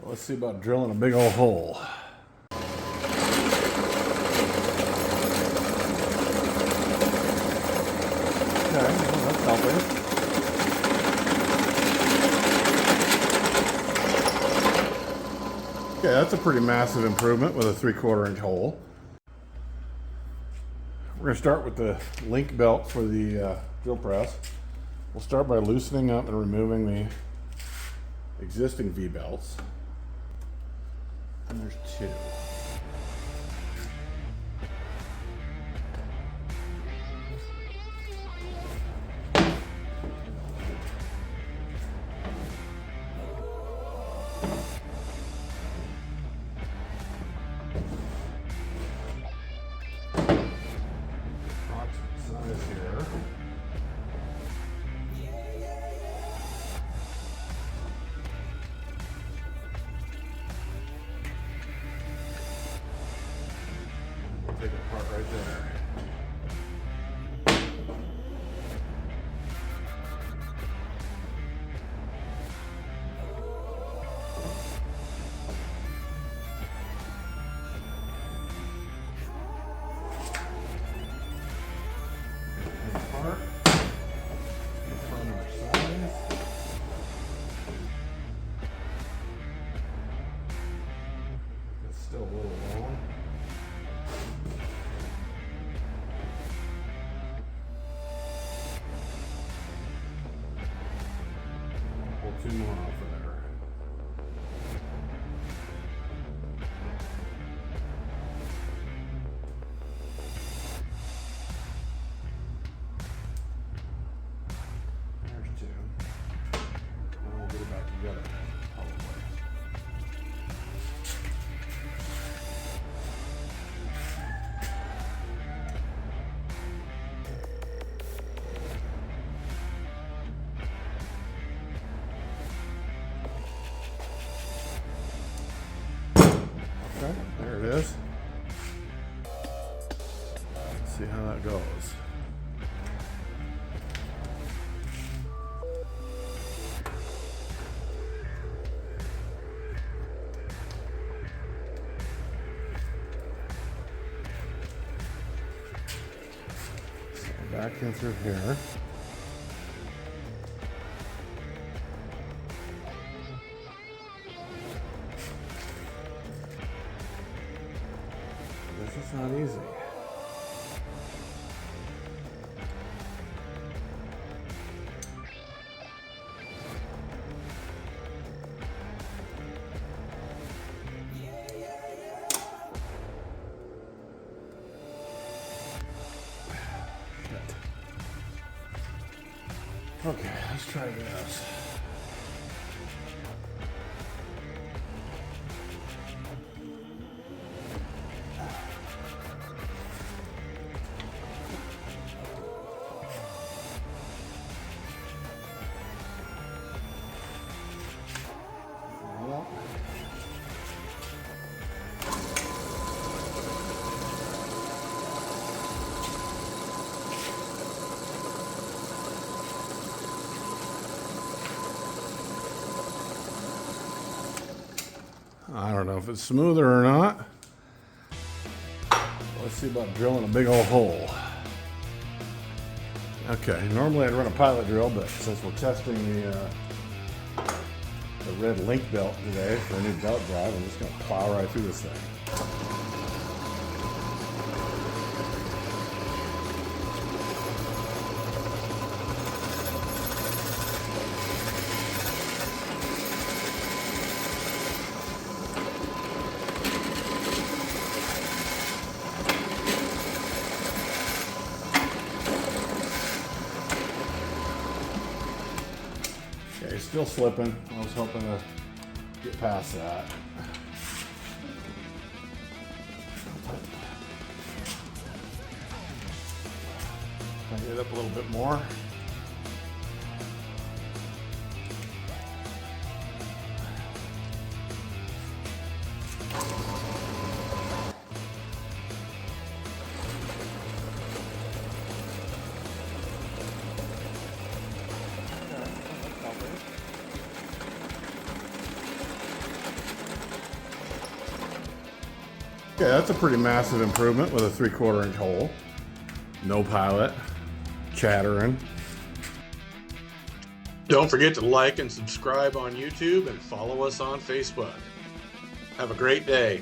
Let's see about drilling a big old hole. Okay, well, that's helping. Okay, that's a pretty massive improvement with a 3/4 inch hole. We're going to start with the link belt for the drill press. We'll start by loosening up and removing the existing V-belts. And there's two. Size here. Take it apart right there. Apart. Front or size. It's still a little long. Pull two more off of there. There's two. And we'll get it back together, probably. Okay, there it is. Let's see how that goes. So back in through here. This is not easy. Shit. Okay, let's try this. I don't know if it's smoother or not. Let's see about drilling a big old hole. Okay, normally I'd run a pilot drill, but since we're testing the red link belt today for a new belt drive, I'm just going to plow right through this thing. Okay, still slipping. I was hoping to get past that. Tighten it up a little bit more. Okay, that's a pretty massive improvement with a 3/4 inch hole. No pilot, chattering. Don't forget to like and subscribe on YouTube and follow us on Facebook. Have a great day.